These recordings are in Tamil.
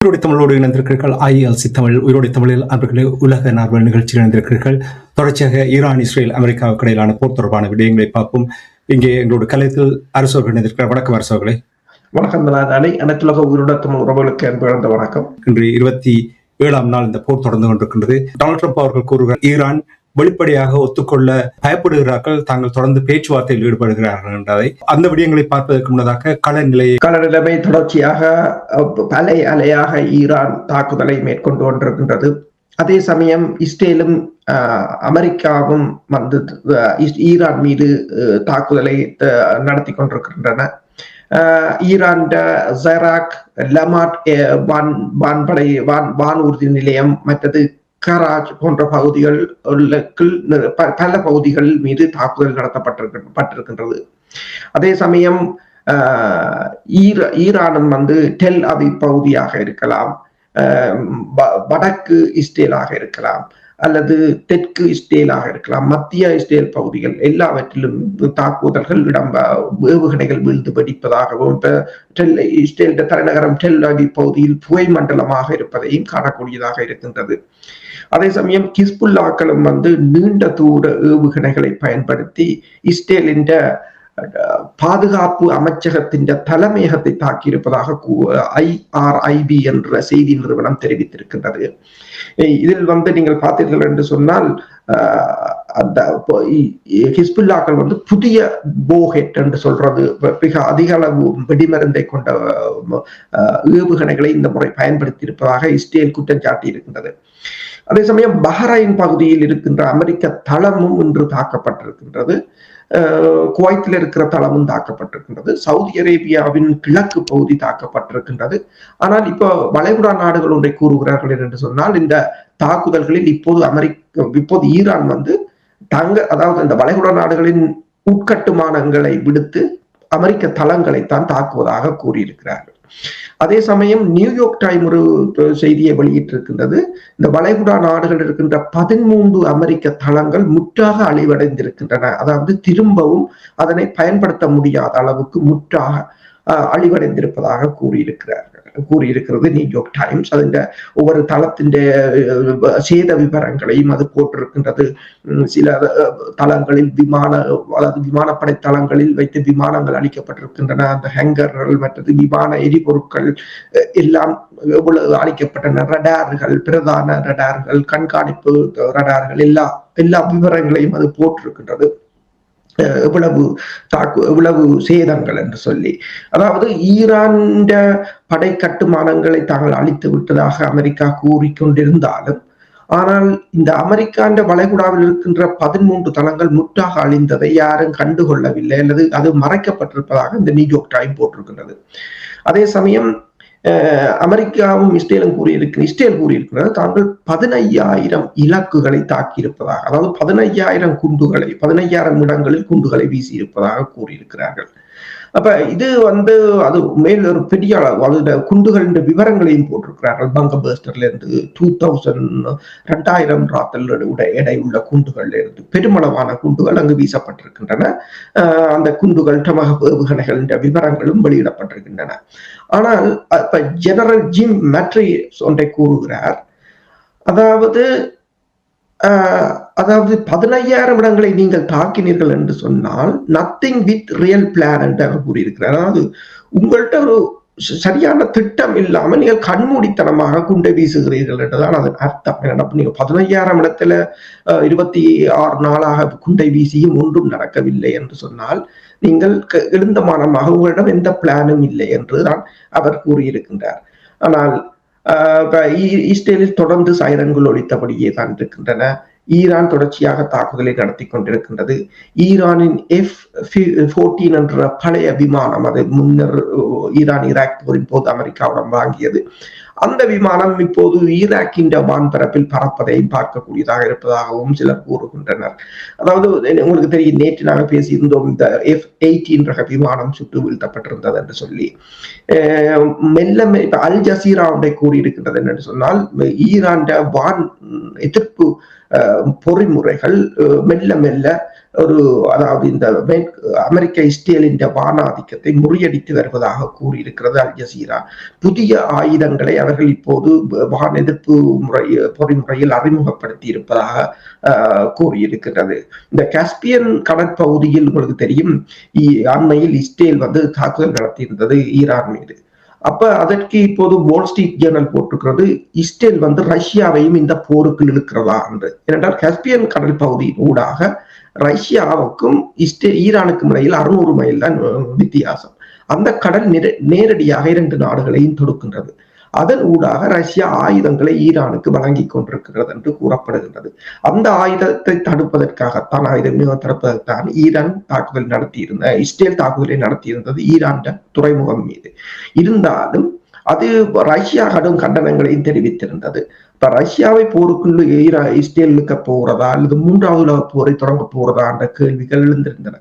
உயிரோடி தமிழோடு இணைந்திருக்கிறீர்கள். IELTS தமிழ் உயிரோடி தமிழில் அவர்களே உலக நார்வல் நிகழ்ச்சியில் இணைந்திருக்கிறீர்கள். தொடர்ச்சியாக ஈரான், இஸ்ரேல், அமெரிக்காவுக்கு இடையிலான போர் தொடர்பான விடயங்களை பார்ப்போம். இங்கே எங்களோட கலையத்தில் அரசர்கள் இணைந்திருக்கிறார். வணக்கம் அரசர்களே. வணக்கம். அனைத்துலக உயிரோட தமிழ் உறவுகளுக்கு அன்பு வணக்கம். இன்று 27ஆம் நாள் இந்த போர் தொடர்ந்து கொண்டிருக்கின்றது. டொனால்ட் ட்ரம்ப் அவர்கள் கூறுகிறார், ஈரான் வெளிப்படையாக ஒத்துக்கொள்ள பயப்படுகிறார்கள், தாங்கள் தொடர்ந்து பேச்சுவார்த்தையில் ஈடுபடுகிறார்கள் என்றதை. அந்த விடயங்களை பார்ப்பதற்கு முன்னதாக கள நிலைமை தொடர்ச்சியாக அலையாக ஈரான் தாக்குதலை மேற்கொண்டு கொண்டிருக்கின்றது. அதே சமயம் இஸ்ரேலும் அமெரிக்காவும் வந்து ஈரான் மீது தாக்குதலை நடத்தி கொண்டிருக்கின்றன. ஈரான் ஜெராக், லமாட் வான் உறுதி நிலையம், மற்றது கராஜ் போன்ற பல பகுதிகள் மீது தாக்குதல் நடத்தப்பட்டிருக்கின்றது. அதே சமயம் ஈரானும் வந்து டெல் அவிவ் பகுதியாக இருக்கலாம், வடக்கு இஸ்ரேலாக இருக்கலாம், அல்லது தெற்கு இஸ்ரேலாக இருக்கலாம், மத்திய இஸ்ரேல் பகுதிகள் எல்லாவற்றிலும் தாக்குதல்கள் ஏவுகணைகள் வீழ்ந்து வெடிப்பதாகவும் இஸ்ரேல் தலைநகரம் டெல் அவிவ் பகுதியில் புகை மண்டலமாக இருப்பதையும் காணக்கூடியதாக இருக்கின்றது. அதே சமயம் ஹிஸ்புல்லாக்களும் வந்து நீண்ட தூர ஏவுகணைகளை பயன்படுத்தி இஸ்ரேலின் பாதுகாப்பு அமைச்சகத்தின் தலைமையகத்தை தாக்கியிருப்பதாக IRIB என்ற செய்தி நிறுவனம் தெரிவித்திருக்கின்றது. இதில் வந்து நீங்கள் பார்த்தீர்கள் என்று சொன்னால், அந்த ஹிஸ்புல்லாக்கள் வந்து புதிய போஹெட் என்று சொல்றது, மிக அதிக அளவு வெடிமருந்தை கொண்ட ஏவுகணைகளை இந்த முறை பயன்படுத்தி இருப்பதாக இஸ்ரேல் குற்றம் சாட்டி இருக்கின்றது. அதே சமயம் பஹ்ரைன் பகுதியில் இருக்கின்ற அமெரிக்க தளமும் இன்று தாக்கப்பட்டிருக்கின்றது. குவைத்தில் இருக்கிற தளமும் தாக்கப்பட்டிருக்கின்றது. சவுதி அரேபியாவின் கிழக்கு பகுதி தாக்கப்பட்டிருக்கின்றது. ஆனால் இப்போ வளைகுடா நாடுகள் ஒன்றை கூறுகிறார்கள் என்று சொன்னால், இந்த தாக்குதல்களில் இப்போது ஈரான் வந்து அதாவது இந்த வளைகுடா நாடுகளின் உட்கட்டுமானங்களை விடுத்து அமெரிக்க தளங்களைத்தான் தாக்குவதாக கூறியிருக்கிறார்கள். அதே சமயம் நியூயார்க் டைம் ஒரு செய்தியை வெளியிட்டிருக்கின்றது. இந்த வளைகுடா நாடுகள் இருக்கின்ற 13 அமெரிக்க தளங்கள் முற்றாக அழிவடைந்திருக்கின்றன. அதாவது திரும்பவும் அதனை பயன்படுத்த முடியாத அளவுக்கு முற்றாக அழிவடைந்திருப்பதாக கூறியிருக்கிறது நியூயார்க் டைம்ஸ். அதில் ஒவ்வொரு தளத்தின் சேத விவரங்களையும் அது போட்டிருக்கின்றது. சில தளங்களில் விமானப்படை தளங்களில் வைத்து விமானங்கள் அளிக்கப்பட்டிருக்கின்றன. அந்த ஹேங்கர்கள், மற்றது விமான எரிபொருட்கள் எல்லாம் எவ்வளவு அளிக்கப்பட்டன, ரடார்கள், பிரதான ரடார்கள், கண்காணிப்பு ரடார்கள், எல்லா விவரங்களையும் அது போட்டிருக்கின்றது. எவ்வளவு சேதங்கள் என்று சொல்லி. அதாவது ஈரான் படை கட்டுமானங்களை தாங்கள் அழித்து விட்டதாக அமெரிக்கா கூறிக்கொண்டிருந்தாலும், ஆனால் இந்த அமெரிக்காண்ட வளைகுடாவில் இருக்கின்ற 13 தளங்கள் முற்றாக அழிந்ததை யாரும் கண்டுகொள்ளவில்லை, அல்லது அது மறைக்கப்பட்டிருப்பதாக இந்த நியூயார்க் டைம் போட்டிருக்கின்றது. அதே சமயம் அமெரிக்காவும் இஸ்ரேல் கூறியிருக்கிறது தாங்கள் 15,000 இலக்குகளை தாக்கியிருப்பதாக, அதாவது 15,000 இடங்களில் குண்டுகளை வீசி இருப்பதாக கூறியிருக்கிறார்கள். அப்ப இது வந்து அது மேல் ஒரு பெரிய அளவு, அதோட குண்டுகளின் விவரங்களையும் போட்டிருக்கிறார்கள். பங்கபர்ஸ்டர்ல இருந்து 2000 ராத்தல் எடை உள்ள குண்டுகள்ல இருந்து பெருமளவான குண்டுகள் அங்கு வீசப்பட்டிருக்கின்றன. அந்த குண்டுகள் ஏவுகணைகளின் விவரங்களும் வெளியிடப்பட்டிருக்கின்றன. ஆனால் இப்ப ஜெனரல் ஜிம் மேட்ரிஸ் ஒன்றை கூறுகிறார். அதாவது 15,000 இடங்களை நீங்கள் தாக்கினீர்கள் என்று சொன்னால் நத்திங் வித் ரியல் பிளான் என்று அவர் கூறியிருக்கிறார். அதாவது உங்கள்கிட்ட ஒரு சரியான திட்டம் இல்லாமல் நீங்கள் கண்மூடித்தனமாக குண்டை வீசுகிறீர்கள் என்றுதான் அதன் அர்த்தம். நீங்க 15,000 இடத்துல 26 நாளாக குண்டை வீசியும் ஒன்றும் நடக்கவில்லை என்று சொன்னால் நீங்கள் எழுந்தமானமாக உங்களிடம் எந்த பிளானும் இல்லை என்றுதான் அவர் கூறியிருக்கின்றார். ஆனால் இஸ்ரேலில் தொடர்ந்து சைரன்கள் ஒலித்தபடியே தான் இருக்கின்றன. ஈரான் தொடர்ச்சியாக தாக்குதலை நடத்தி கொண்டிருக்கின்றது. ஈரானின் F-14 என்ற பழைய விமானம், அது முன்னர் ஈரான் ஈராக் போரின் போது அமெரிக்காவிடம் வாங்கியது, அந்த விமானம் இப்போது ஈராக்கின் வான்பரப்பில் பறப்பதையும் பார்க்கக்கூடியதாக இருப்பதாகவும் சிலர் கூறுகின்றனர். அதாவது உங்களுக்கு தெரியும், நேற்று நாங்கள் பேசியிருந்தோம், இந்த F-18 ரக விமானம் சுட்டு வீழ்த்தப்பட்டிருந்தது என்று சொல்லி. அல் ஜசீரா ஒன்றை கூறியிருக்கின்றது என்று சொன்னால், ஈரான் வான் எதிர்ப்பு பொறிமுறைகள் மெல்ல மெல்ல அதாவது இந்த அமெரிக்க இஸ்ரேலின் வானாதிக்கத்தை முறியடித்து வருவதாக கூறியிருக்கிறது அல் ஜசீரா. புதிய ஆயுதங்களை அவர்கள் இப்போது வான் எதிர்ப்பு பொறிமுறையில் அறிமுகப்படுத்தி இருப்பதாக கூறியிருக்கிறது. இந்த காஸ்பியன் கடற்பகுதியில் உங்களுக்கு தெரியும், அண்மையில் இஸ்ரேல் தாக்குதல் நடத்தியிருந்தது ஈரான் மீது. அப்ப அதற்கு இப்போது வால் ஸ்ட்ரீட் ஜேர்னல் போட்டிருக்கிறது, இஸ்ரேல் ரஷ்யாவையும் இந்த போருக்கு இழுக்கிறதா என்று. ஏனென்றால் காஸ்பியன் கடல் பகுதியின் ஊடாக ரஷ்யாவுக்கும் ஈரானுக்கும் இடையில் 600 மைல் தான் வித்தியாசம். அந்த கடல் நேரடியாக 2 நாடுகளையும் தொடுக்கின்றது. அதன் ஊடாக ரஷ்யா ஆயுதங்களை ஈரானுக்கு வழங்கி கொண்டிருக்கிறது என்று கூறப்படுகின்றது. அந்த ஆயுதத்தை தடுப்பதற்காகத்தான், தடுப்பதற்கான ஈரான் தாக்குதல் நடத்தியிருந்த இஸ்ரேல் தாக்குதலை நடத்தியிருந்தது ஈரான் துறைமுகம் மீது. இருந்தாலும் அது ரஷ்யா கடும் கண்டனங்களையும் தெரிவித்திருந்தது. இப்ப ரஷ்யாவை போருக்குள்ள இஸ்ரேல் இழுக்க போறதா அல்லது 3வது உலக போரை தொடங்க போறதா என்ற கேள்விகள் எழுந்திருந்தன.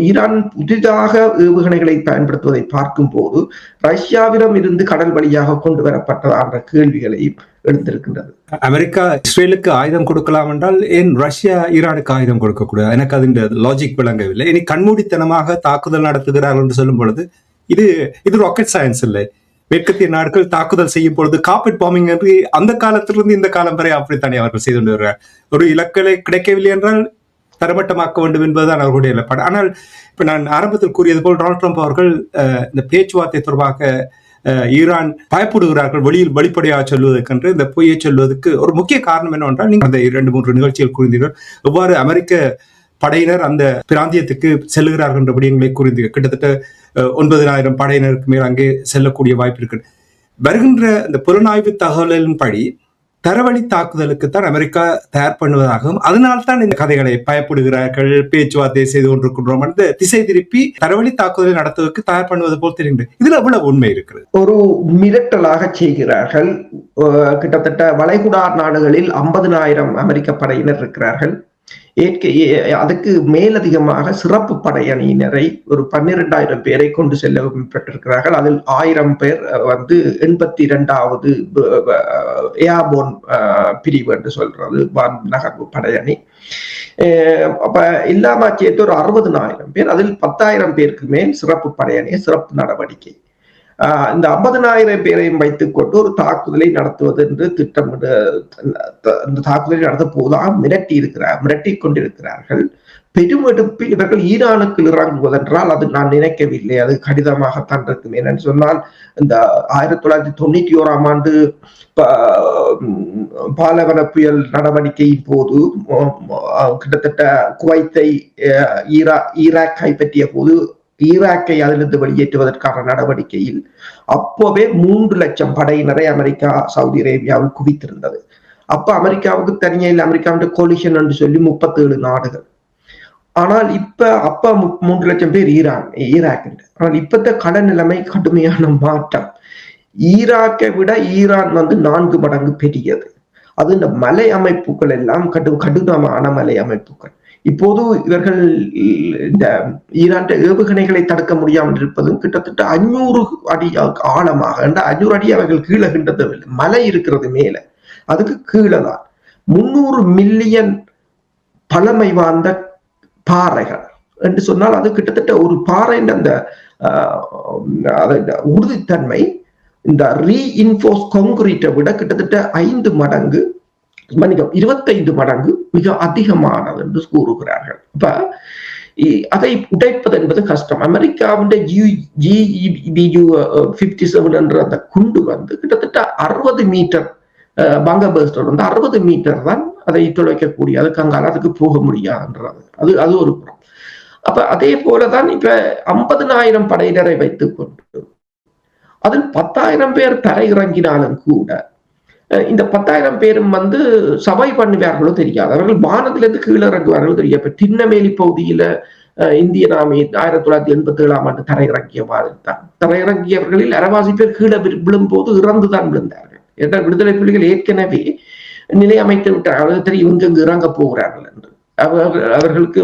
ஈரான் புதிதாக ஏவுகணைகளை பயன்படுத்துவதை பார்க்கும் போது ரஷ்யாவிடம் இருந்து கடல் வழியாக கொண்டு வரப்பட்டதா என்ற கேள்விகளையும் எழுந்திருக்கின்றது. அமெரிக்கா இஸ்ரேலுக்கு ஆயுதம் கொடுக்கலாம் என்றால் ஏன் ரஷ்யா ஈரானுக்கு ஆயுதம் கொடுக்க கூடாது? எனக்கு அது லாஜிக் விளங்கவில்லை. இனி கண்மூடித்தனமாக தாக்குதல் நடத்துகிறார்கள் என்று சொல்லும் பொழுது இது ராக்கெட் சயின்ஸ் இல்லை. மேற்கத்திய நாடுகள் தாக்குதல் செய்யும் பொழுது கார்பெட் பாம்பிங் என்று அந்த காலத்திலிருந்து இந்த காலம் வரை அப்படித்தானே அவர்கள் செய்து கொண்டு வருகிறார். ஒரு இலக்களை கிடைக்கவில்லை என்றால் தரமட்டமாக்க வேண்டும் என்பதுதான் அவர்களுடைய நிலைப்பாடு. ஆனால் இப்ப நான் ஆரம்பத்தில் கூறியது போல் டொனால்ட் ட்ரம்ப் அவர்கள் இந்த பேச்சுவார்த்தை தொடர்பாக ஈரான் பயப்படுகிறார்கள் வெளிப்படையாக சொல்வதற்கென்று இந்த பொய்யை சொல்வதற்கு ஒரு முக்கிய காரணம் என்னவென்றால், நீங்கள் அந்த 2-3 நிகழ்ச்சிகள் கூறினீர்கள் எவ்வாறு அமெரிக்க படையினர் அந்த பிராந்தியத்துக்கு செல்லுகிறார்கள் என்ற விடயங்களை கூறினீர்கள். கிட்டத்தட்ட 9,000 படையினருக்கு மேல் அங்கே செல்லக்கூடிய வாய்ப்பு இருக்கு. வருகின்ற இந்த புலனாய்வு தகவலின்படி தரவழி தாக்குதலுக்குத்தான் அமெரிக்கா தயார் பண்ணுவதாகவும், அதனால்தான் இந்த கதைகளை பயப்படுகிறார்கள், பேச்சுவார்த்தை செய்து கொண்டிருக்கின்றோம் என்று திசை திருப்பி தரவழி தாக்குதலை நடத்துவதற்கு தயார் பண்ணுவது போல் தெரிகின்றது. இதுல எவ்வளவு உண்மை இருக்கிறது? ஒரு மிரட்டலாக செய்கிறார்கள். கிட்டத்தட்ட வளைகுடா நாடுகளில் 50,000 அமெரிக்க படையினர் இருக்கிறார்கள். அதுக்கு மேலதிகமாக சிறப்பு படையணியினரை ஒரு 12,000 பேரை கொண்டு செல்லப்பட்டிருக்கிறார்கள். அதில் 1000 பேர் 82வது ஏர்போர்ன் பிரிவு என்று சொல்றது வான் நகர்வு படையணி. அப்ப இல்லாம சேர்த்து ஒரு 60,000 பேர், அதில் 10,000 பேருக்கு மேல் சிறப்பு படையணி, சிறப்பு நடவடிக்கை. இந்த 50,000 பேரையும் வைத்துக் கொண்டு ஒரு தாக்குதலை நடத்துவது என்று திட்டமிட இந்த தாக்குதலை நடத்த போதாக மிரட்டி கொண்டிருக்கிறார்கள். பெருமெடுப்பு இவர்கள் ஈரானுக்கு இறங்குவதென்றால் அது நான் நினைக்கவில்லை, அது கடிதமாகத்தான் இருக்கும். என்னன்னு சொன்னால், இந்த 1991ஆம் ஆண்டு பாலைவன புயல் நடவடிக்கையின் போது கிட்டத்தட்ட குவைத்தை ஈராக் கைப்பற்றிய போது ஈராக்கை அதிலிருந்து வெளியேற்றுவதற்கான நடவடிக்கையில் அப்போவே 3 லட்சம் படையினரை அமெரிக்கா சவுதி அரேபியாவில் குவித்திருந்தது. அப்ப அமெரிக்காவுக்கு தனியாக அமெரிக்காவுடைய கோலிஷன் என்று சொல்லி 37 நாடுகள். ஆனால் அப்ப 3 லட்சம் பேர் ஈராக். ஆனால் இப்பத்த கடன் நிலைமை கடுமையான மாற்றம். ஈராக்கை விட ஈரான் 4 மடங்கு பெரியது. அது இந்த மலை அமைப்புகள் எல்லாம் கடினமான மலை அமைப்புகள். இப்போது இவர்கள் இந்த ஈரான் ஏவுகணைகளை தடுக்க முடியாமல் இருப்பதும் கிட்டத்தட்ட 500 அடி ஆழமாக, 500 அடி அவர்கள் கீழே கிண்டதில்லை, மலை இருக்கிறது மேல, அதுக்கு கீழே தான் 300 மில்லியன் பழமை வாய்ந்த பாறைகள் என்று சொன்னால், அது கிட்டத்தட்ட ஒரு பாறையின் அந்த உறுதித்தன்மை இந்த ரீஇன்ஃபோர்ஸ் கான்கிரீட்டை விட கிட்டத்தட்ட 5 மடங்கு 25 மடங்கு மிக அதிகமானது என்று கூறுகிறார்கள். இப்ப அதை உடைப்பது என்பது கஷ்டம். அமெரிக்காவுடைய GBU-57 என்ற அந்த குண்டு கிட்டத்தட்ட 60 மீட்டர் பங்கபர்ஸ்டர் 60 மீட்டர் தான் அதை துளைக்கக்கூடிய, அதுக்கு போக முடியாதுன்றது. அது ஒரு புறம். அப்ப அதே போலதான் இப்ப 50,000 படையினரை வைத்துக் கொண்டு அதில் 10,000 பேர் தரை இறங்கினாலும் கூட இந்த 10,000 பேரும் சபை பண்ணுவார்களோ தெரியாது. அவர்கள் வானத்திலிருந்து கீழே இறங்குவார்களோ தெரியாது. இப்ப திண்ணமேலி பகுதியில இந்திய நாமி 1987ஆம் ஆண்டு தரையிறங்கிய மாதிரி தான். தரையிறங்கியவர்களில் அரைவாசி பேர் கீழே விழும்போது இறந்துதான் விழுந்தார்கள். ஏன்னா விடுதலை புலிகள் ஏற்கனவே நிலை அமைத்து விட்டார்கள், தெரியும் இங்கு இறங்க போகிறார்கள் என்று. அவர்களுக்கு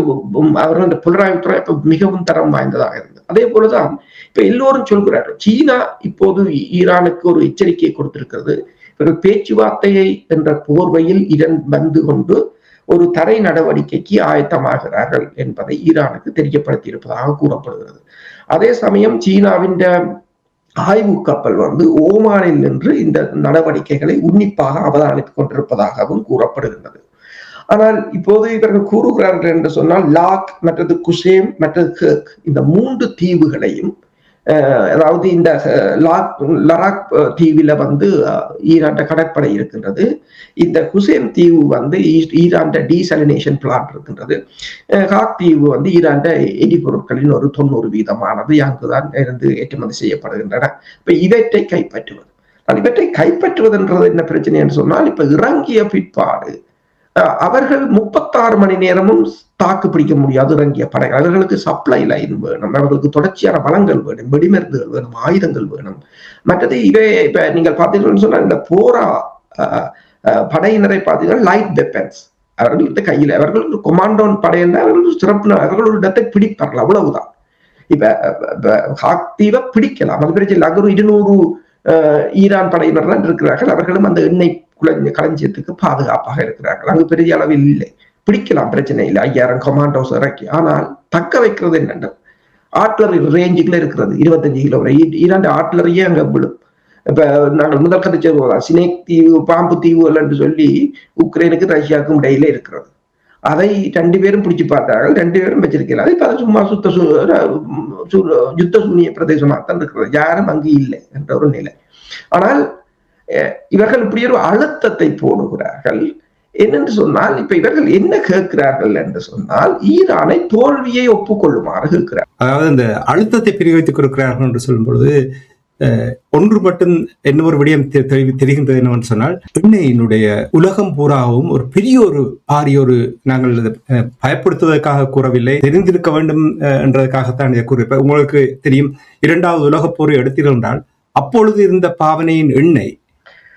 அவர்களுடைய புலனாய்வுத்துறை மிகவும் தரம் வாய்ந்ததாக இருந்தது. அதே போலதான் இப்ப எல்லோரும் சொல்கிறார்கள், சீனா இப்போது ஈரானுக்கு ஒரு எச்சரிக்கையை கொடுத்திருக்கிறது. இவர்கள் பேச்சுவார்த்தையை என்ற போர்வையில் வந்து கொண்டு ஒரு தடை நடவடிக்கைக்கு ஆயத்தமாகிறார்கள் என்பதை ஈரானுக்கு தெரியப்படுத்தி இருப்பதாக கூறப்படுகிறது. அதே சமயம் சீனாவின் ஆய்வு கப்பல் வந்து ஓமானில் நின்று இந்த நடவடிக்கைகளை உன்னிப்பாக அவதானித்துக் கொண்டிருப்பதாகவும் கூறப்படுகின்றது. ஆனால் இப்போது இவர்கள் கூறுகிறார்கள் என்று சொன்னால் லாக், மற்றது குஷேம், மற்றது ஹேக், இந்த 3 தீவுகளையும், அதாவது இந்த லராக் தீவில வந்து ஈரான் கடற்படை இருக்கின்றது. இந்த குசேம் தீவு வந்து ஈரான் டீசலினேஷன் பிளான்ட் இருக்கின்றது. ஹாக் தீவு வந்து ஈரான் எரிபொருட்களின் ஒரு 90% அங்குதான் இருந்து ஏற்றுமதி செய்யப்படுகின்றன. இப்ப இவற்றை கைப்பற்றுவது, இவற்றை கைப்பற்றுவதுன்றது என்ன பிரச்சனை என்று சொன்னால், இப்ப இறங்கிய பிற்பாடு அவர்கள் 36 மணி நேரமும் தாக்கு பிடிக்க முடியாது. இறங்கிய படைகள், அவர்களுக்கு சப்ளை லைன் வேணும், அவர்களுக்கு தொடர்ச்சியான வளங்கள் வேணும், வெடிமருந்துகள் வேணும், ஆயுதங்கள் வேணும். மற்றது இவை இப்ப நீங்கள் பார்த்தீங்கன்னு சொன்னா இந்த போரா படையினரை பார்த்தீங்கன்னா லைட் வெப்பன்ஸ் அவர்கள்ட்ட கையில், அவர்களுக்கு கொமாண்டோன் படையினர் அவர்கள் சிறப்பு, அவர்கள் ஒரு இடத்தை பிடிப்பார்கள், அவ்வளவுதான். இப்ப ஹாக் தீவை பிடிக்கலாம், அது பிரச்சனை. அங்கே 200 ஈரான் படையினர் தான் இருக்கிறார்கள். அவர்களும் அந்த எண்ணெய் களஞ்சியத்துக்கு பாதுகாப்பாக இருக்கிறார்கள். அங்கு பெரிய அளவில் இல்லை, பிடிக்கலாம், பிரச்சனை இல்லை. 5000 கமாண்டோஸ் இறக்கி. ஆனால் தக்க வைக்கிறது என்னென்ன, ஆர்ட்லரி ரேஞ்சுக்குள்ள இருக்கிறது 25 கிலோ ஈரான் ஆர்ட்லரியே அங்க விழும். இப்ப நாங்கள் முதல் கதை சொல்லுவோம், சினேக் தீவு, பாம்பு தீவுகள் என்று சொல்லி உக்ரைனுக்கு ரஷ்யாவுக்கும் இடையில இருக்கிறது. அதை 2 பேரும் பிடிச்சு பார்த்தார்கள், 2 பேரும் வச்சிருக்கிறார். இப்ப அது சும்மா யுத்த சூனிய பிரதேசமாகத்தான் இருக்கிறது, யாரும் அங்கு இல்லை என்ற ஒரு நிலை. ஆனால் இவர்கள் இப்படி ஒரு அழுத்தத்தை போடுகிறார்கள். என்னென்று சொன்னால், இப்ப இவர்கள் என்ன கேட்கிறார்கள் என்று சொன்னால், ஈரானை தோல்வியை ஒப்புக்கொள்ளுமாறு கேட்கிறார். அதாவது இந்த அழுத்தத்தை பிரிவைத்துக் கொடுக்கிறார்கள் என்று சொல்லும் பொழுது ஒன்று மட்டும் என்ன ஒரு விடயம் தெரிகின்றது என்னவென்று சொன்னால், எண்ணெயினுடைய உலகம் பூராவும் ஒரு பெரிய ஒரு பாரிய ஒரு, நாங்கள் பயப்படுத்துவதற்காக கூறவில்லை, தெரிந்திருக்க வேண்டும் என்றதற்காகத்தான் இதை கூறுகிறேன். உங்களுக்கு தெரியும், 2வது உலகப் போரை எடுத்திருந்தால் அப்பொழுது இருந்த பாவனையின் எண்ணெய்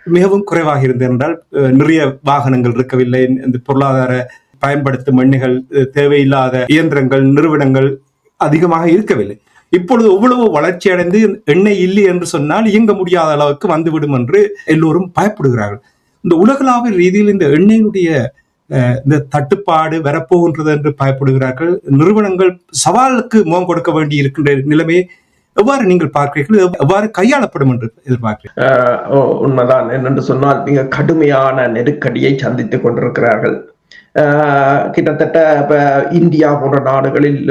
மிகவும் குறைவாக இருந்தது என்றால், நிறைய வாகனங்கள் இருக்கவில்லை, இந்த பொருளாதார பயன்படுத்தும் எண்ணெய்கள், தேவையில்லாத இயந்திரங்கள், நிறுவனங்கள் அதிகமாக இருக்கவில்லை. இப்பொழுது எவ்வளவு வளர்ச்சி அடைந்து எண்ணெய் இல்லை என்று சொன்னால் இயங்க முடியாத அளவுக்கு வந்துவிடும் என்று எல்லோரும் பயப்படுகிறார்கள். இந்த உலகளாவிய ரீதியில் இந்த எண்ணெயினுடைய இந்த தட்டுப்பாடு வரப்போகின்றது என்று பயப்படுகிறார்கள். நிறுவனங்கள் சவாலுக்கு முகம் கொடுக்க வேண்டி இருக்கின்ற நிலைமையை எவ்வாறு நீங்கள் பார்க்கிறீர்கள், எவ்வாறு கையாளப்படும் என்று எதிர்பார்க்கிறீர்கள்? உண்மைதான். என்னென்று சொன்னால், மிக கடுமையான நெருக்கடியை சந்தித்துக் கொண்டிருக்கிறார்கள். கிட்டத்தட்ட இப்ப இந்தியா போன்ற நாடுகளில்,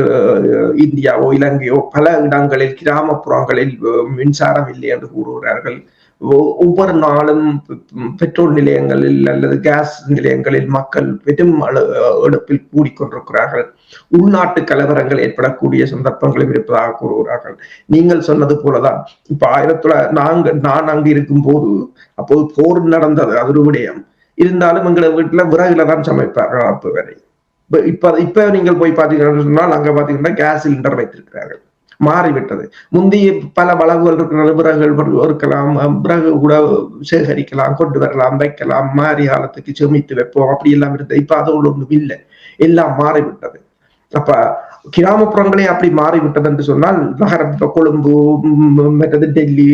இந்தியாவோ இலங்கையோ பல இடங்களில் கிராமப்புறங்களில் மின்சாரம் இல்லை என்று கூறுகிறார்கள். ஒவ்வொரு நாளும் பெட்ரோல் நிலையங்களில் அல்லது கேஸ் நிலையங்களில் மக்கள் பெரும் எடுப்பில் கூடிக்கொண்டிருக்கிறார்கள். உள்நாட்டு கலவரங்கள் ஏற்படக்கூடிய சந்தர்ப்பங்களும் இருப்பதாக கூறுகிறார்கள். நீங்கள் சொன்னது போலதான், இப்ப நான் அங்கு இருக்கும் போது, அப்போது போர் நடந்தது, அது ஒரு விடயம். இருந்தாலும் எங்களை வீட்டுல விறகுல தான் சமைப்பார்கள் அப்ப வரை. இப்ப நீங்கள் போய் பாத்தீங்கன்னா சொன்னால், அங்க பாத்தீங்கன்னா கேஸ் சிலிண்டர் வைத்திருக்கிறார்கள். மாறிவிட்டது. முந்தைய பல வளவுகள் இருக்கிற விறகுகள் இருக்கலாம், விறகு கூட சேகரிக்கலாம், கொண்டு வரலாம், வைக்கலாம், மாறி காலத்துக்கு செமித்து வைப்போம், அப்படி எல்லாம் இருந்தது. இப்ப அது ஒன்றும் இல்லை, எல்லாம் மாறிவிட்டது. அப்ப கிராமப்புறங்களே அப்படி மாறிவிட்டது என்று சொன்னால், நகரம் கொழும்பு, மற்றது டெல்லி,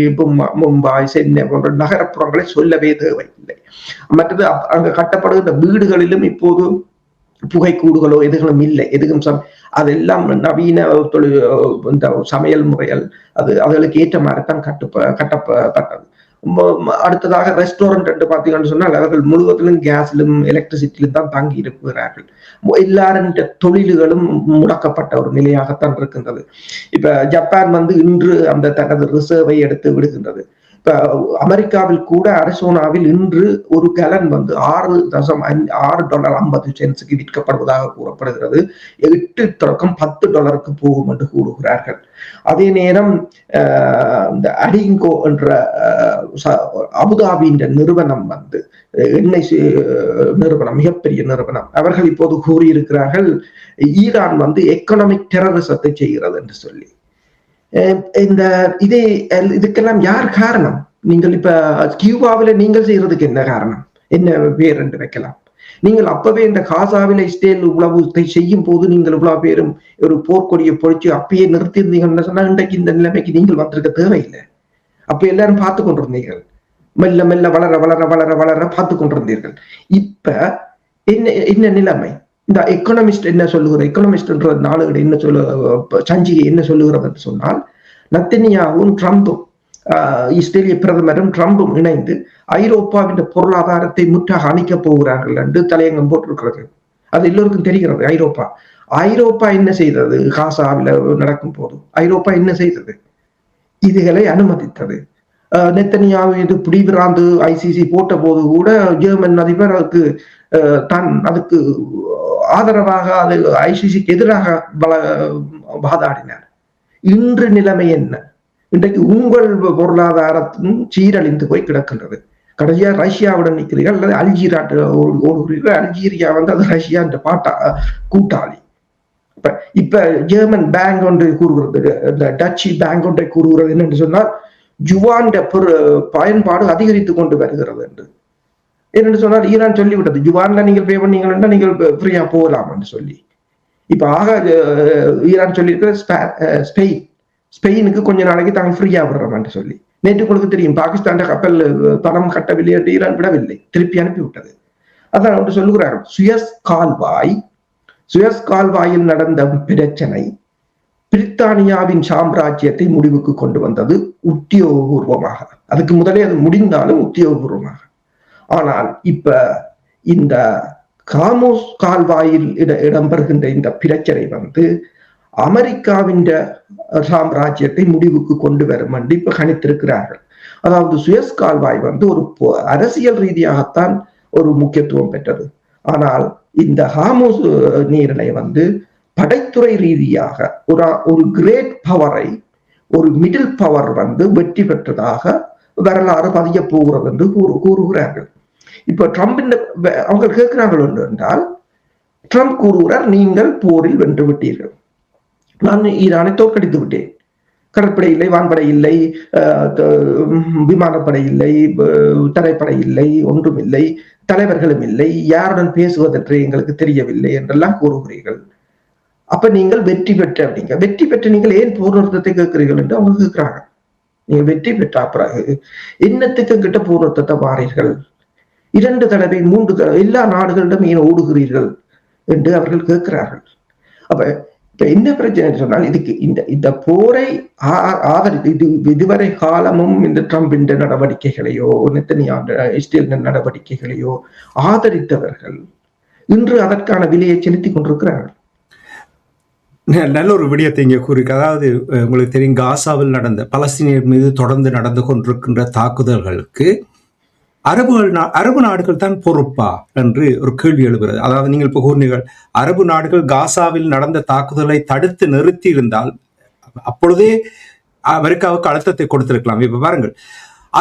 மும்பாய், சென்னை போன்ற நகரப்புறங்களை சொல்லவே தேவையில்லை. மற்றது அங்க கட்டப்படுகின்ற வீடுகளிலும் இப்போது புகைக்கூடுகளோ எதுகளும் இல்லை, எதுவும் அதெல்லாம் நவீன இந்த சமையல் முறைகள், அதுகளுக்கு ஏற்ற மாதிரிதான் கட்டப்பட்டது. அடுத்ததாக ரெஸ்டாரண்ட் என்று பார்த்தீங்கன்னு சொன்னால், அவர்கள் முழுவதிலும் கேஸிலும் எலக்ட்ரிசிட்டியிலும் தான் தாங்கி இருக்கிறார்கள். எல்லாரும் தொழில்களும் முடக்கப்பட்ட ஒரு நிலையாகத்தான் இருக்கின்றது. இப்ப ஜப்பான் வந்து இன்று அந்த தனது ரிசர்வை எடுத்து விடுகின்றது. இப்ப அமெரிக்காவில் கூட அரிசோனாவில் இன்று ஒரு கேலன் வந்து $6.50 விற்கப்படுவதாக கூறப்படுகிறது. $8 போகும் என்று கூறுகிறார்கள். அதே நேரம் இந்த அடிங்கோ என்ற அபுதாபியின் நிறுவனம் வந்து எண்ணெய் நிறுவனம், மிகப்பெரிய நிறுவனம், அவர்கள் இப்போது கூறியிருக்கிறார்கள், ஈரான் வந்து எக்கனாமிக் டெரரிசத்தை செய்கிறது என்று சொல்லி. இதுக்கெல்லாம் யார் காரணம்? நீங்கள் இப்ப கியூபாவில நீங்கள் செய்யறதுக்கு என்ன காரணம், என்ன பேர் என்று வைக்கலாம்? நீங்கள் அப்பவே இந்த காசாவில இஸ்ரேல் உளவு செய்யும் போது நீங்கள் இவ்வளவு பேரும் ஒரு போர்க்கொடியை பொழிச்சு அப்பயே நிறுத்தியிருந்தீங்கன்னு சொன்னா, இன்றைக்கு இந்த நிலைமைக்கு நீங்கள் வந்திருக்க தேவையில்லை. அப்ப எல்லாரும் பார்த்து கொண்டிருந்தீர்கள், மெல்ல மெல்ல வளர வளர வளர வளர பார்த்து கொண்டிருந்தீர்கள். இப்ப என்ன நிலைமை? இந்த எக்கனாமிஸ்ட் என்ன சொல்லுகிற, எக்கனாமிஸ்ட்ன்ற நாளுடைய என்ன சஞ்சிகை என்ன சொல்லுகிறது என்று சொன்னால், நெத்தனியாவும் ட்ரம்பும் இஸ்ரேலிய பிரதமரும் ட்ரம்பும் இணைந்து ஐரோப்பாவின் பொருளாதாரத்தை முற்றாக அணிக்கப் போகிறார்கள் என்று தலையங்கம் போட்டிருக்கிறது. அது எல்லோருக்கும் தெரிகிறது. ஐரோப்பா என்ன செய்தது? காசாவில் நடக்கும் போது ஐரோப்பா என்ன செய்தது? இதுகளை அனுமதித்தது. நெத்தனியாவு இது பிடிபிராந்து ஐசிசி போட்ட போது கூட ஜெர்மன் அதிபர் அதுக்கு ஆதரவாக அது ஐசிசிக்கு எதிராக வாதாடினார். இன்று நிலைமை என்ன? இன்றைக்கு உங்கள் பொருளாதாரத்தும் சீரழிந்து போய் கிடக்கின்றது. கடைசியா ரஷ்யாவுடன் நிற்கிறீர்கள் அல்லது ஓடுகிறீர்கள். அல்ஜீரியா அது ரஷ்யா என்ற கூட்டாளி. இப்ப ஜெர்மன் பேங்க் ஒன்றை கூறுகிறது, இந்த டச்சு பேங்க் ஒன்றை கூறுகிறது என்னென்று சொன்னால், ஜுவான் பயன்பாடு அதிகரித்துக் கொண்டு வருகிறது என்று. என்னென்று சொன்னால், ஈரான் சொல்லிவிட்டது, ஜுவான்ல நீங்கள் பே பண்ணீங்கன்னா நீங்கள் ஃப்ரீயா போகலாம் என்று சொல்லி. இப்ப ஈரான் சொல்லியிருக்கிற ஸ்பெயினுக்கு கொஞ்ச நாளைக்கு தாங்கள் ஃப்ரீயா விடுறோம் என்று சொல்லி. நேற்று உங்களுக்கு தெரியும், பாகிஸ்தான் கப்பல் பணம் கட்டவில்லை என்று ஈரான் விடவில்லை, திருப்பி அனுப்பிவிட்டது. அதான் ஒன்று சொல்லுகிறார்கள், சுயஸ் கால்வாயில் நடந்த பிரச்சனை பிரித்தானியாவின் சாம்ராஜ்யத்தை முடிவுக்கு கொண்டு வந்தது உத்தியோகபூர்வமாக. அதுக்கு முதலே அது முடிந்தாலும் உத்தியோகபூர்வமாக. ஆனால் இப்ப இந்த காமோஸ் கால்வாயில் இடம்பெறுகின்ற இந்த பிரச்சனை அமெரிக்காவின் சாம்ராஜ்யத்தை முடிவுக்கு கொண்டு வரும் என்று இப்ப கணித்திருக்கிறார்கள். அதாவது சுயஸ் கால்வாய் ஒரு அரசியல் ரீதியாகத்தான் ஒரு முக்கியத்துவம் பெற்றது. ஆனால் இந்த ஹார்முஸ் நீரிணை படைத்துறை ரீதியாக ஒரு கிரேட் பவரை, ஒரு மிடில் பவர் வெற்றி பெற்றதாக வரலாறு பதிய போகிறது என்று கூறுகிறார்கள். இப்ப ட்ரம்பின் அவங்க கேட்கிறார்கள் என்றால், ட்ரம்ப் கூறுகிறார், நீங்கள் போரில் வென்று விட்டீர்கள், நான் ஈரானை தோற்கடித்து விட்டேன், கடற்படை இல்லை, வான்படை இல்லை, விமானப்படை இல்லை, தரைப்படை இல்லை, ஒன்றும் இல்லை, தலைவர்களும் இல்லை, யாருடன் பேசுவதற்கு எங்களுக்கு தெரியவில்லை என்றெல்லாம் கூறுகிறீர்கள். அப்ப நீங்கள் வெற்றி பெற்ற நீங்கள் ஏன் போர் நிறுத்தத்தை கேட்கிறீர்கள் என்று அவங்க கேட்கிறாங்க. நீங்க வெற்றி பெற்ற பிறகு என்னத்துக்கு கிட்ட போர் நிறுத்தத்தை வாரீர்கள்? 2 தடவை 3 தடவை எல்லா நாடுகளிடம் ஏன் ஓடுகிறீர்கள் என்று அவர்கள் கேட்கிறார்கள். அப்ப இப்ப என்ன பிரச்சனை சொன்னால், இதுக்கு இந்த போரை ஆதரித்து இதுவரை காலமும் இந்த ட்ரம்பின் நடவடிக்கைகளையோ இஸ்ரேல் நடவடிக்கைகளையோ ஆதரித்தவர்கள் இன்று அதற்கான விலையை செலுத்திக் கொண்டிருக்கிறார்கள். நல்ல ஒரு விடயத்தை இங்கே கூறிக்க, அதாவது உங்களுக்கு தெரியும், காசாவில் நடந்த பலஸ்தீனியர் மீது தொடர்ந்து நடந்து கொண்டிருக்கின்ற தாக்குதல்களுக்கு அரபு நாடுகள் தான் பொறுப்பா என்று ஒரு கேள்வி எழுகிறது. அதாவது நீங்கள் இப்போ கூறினீர்கள், அரபு நாடுகள் காசாவில் நடந்த தாக்குதலை தடுத்து நிறுத்தி இருந்தால் அப்பொழுதே அமெரிக்காவுக்கு அழுத்தத்தை கொடுத்திருக்கலாம். இப்ப பாருங்கள்,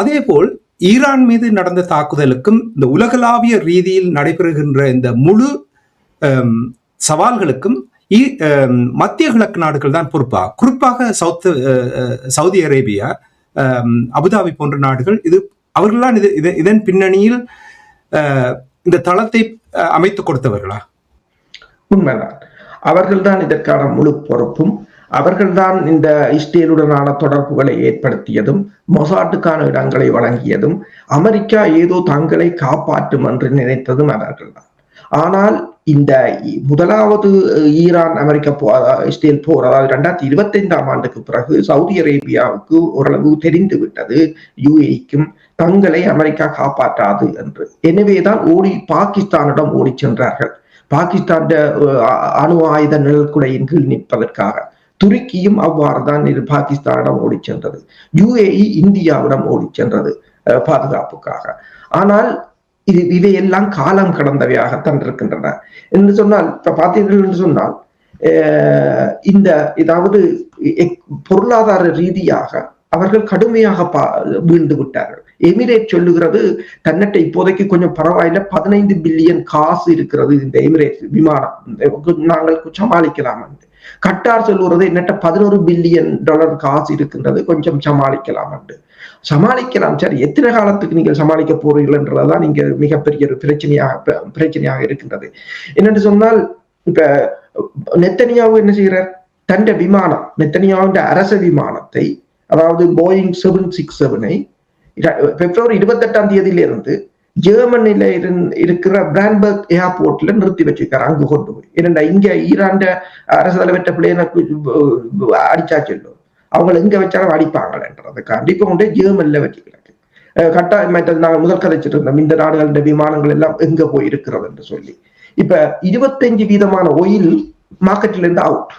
அதே போல் ஈரான் மீது நடந்த தாக்குதலுக்கும் இந்த உலகளாவிய ரீதியில் நடைபெறுகின்ற இந்த முழு சவால்களுக்கும் மத்திய கிழக்கு நாடுகள் தான் பொறுப்பா? குறிப்பாக சவுதி அரேபியா, அபுதாபி போன்ற நாடுகள் அவர்கள்தான் இதன் பின்னணியில் இந்த தளத்தை அமைத்துக் கொடுத்தவர்களா? உண்மைதான், அவர்கள்தான் இதற்கான முழு பொறுப்பும். அவர்கள்தான் இந்த இஸ்ரேலுடனான தொடர்புகளை ஏற்படுத்தியதும், மொசாட்டுக்கான இடங்களை வழங்கியதும், அமெரிக்கா ஏதோ தங்களை காப்பாற்றும் என்று நினைத்ததும் அவர்கள்தான். ஆனால் இந்த முதலாவது ஈரான் இஸ்ரேல் போர், அதாவது 2025ஆம் ஆண்டுக்கு பிறகு சவுதி அரேபியாவுக்கு ஓரளவு தெரிந்து விட்டது, யுஏஇக்கும் தங்களை அமெரிக்கா காப்பாற்றாது என்று. எனவேதான் பாகிஸ்தானிடம் ஓடி சென்றார்கள், பாகிஸ்தான் அணு ஆயுத நிழற்குடையின் கீழ் நிற்பதற்காக. துருக்கியும் அவ்வாறுதான் பாகிஸ்தானிடம் ஓடி சென்றது, யுஏஇ இந்தியாவிடம் ஓடி சென்றது பாதுகாப்புக்காக. ஆனால் இவையெல்லாம் காலம் கடந்தவையாகத்தான் இருக்கின்றன என்று சொன்னால், இப்ப பார்த்தீர்கள் என்று சொன்னால், இதாவது பொருளாதார ரீதியாக அவர்கள் கடுமையாக வீழ்ந்து விட்டார்கள். எமிரேட் சொல்லுகிறது தன்னிட்ட இப்போதைக்கு கொஞ்சம் பரவாயில்ல, 15 பில்லியன் காசு இருக்கிறது இந்த எமிரேட் விமானம், நாங்கள் சமாளிக்கலாம். கட்டார் சொல்லுகிறது என்னட்ட $11 பில்லியன் காசு இருக்கின்றது, கொஞ்சம் சமாளிக்கலாம் என்று. சமாளிக்கலாம், சரி, எத்தனை காலத்துக்கு நீங்கள் சமாளிக்க போறீர்கள் என்றதான் இங்க மிகப்பெரிய ஒரு பிரச்சனையாக இருக்கின்றது. என்னென்று சொன்னால், இப்ப நெத்தனியாவு என்ன செய்கிறார், தண்ட விமானம், நெத்தனியாவின் அரச விமானத்தை, அதாவது போயிங் 767-ஐ பிப்ரவரி 28ஆம் தேதியிலிருந்து ஜெர்மனில இருக்கிற பிரான்பர்க் ஏர்போர்ட்ல நிறுத்தி வச்சிருக்காரு அங்கு கொண்டு போய். ஏன்னா இங்க ஈரான் அரசு தலைவற்ற பிள்ளைய அடிச்சா செல்லும், அவங்களை எங்க வச்சாலும் அடிப்பாங்களேன்றதுக்காண்டி இப்ப கொண்டே ஜெர்மன்ல வச்சுக்கிறாங்க. கட்டாயமாயிட்டது நாங்கள் முதல் கதைச்சிட்டு இருந்தோம், இந்த நாடுகளின் விமானங்கள் எல்லாம் எங்க போய் இருக்கிறது என்று சொல்லி. இப்ப 25% ஒயில் மார்க்கெட்ல இருந்து அவுட்,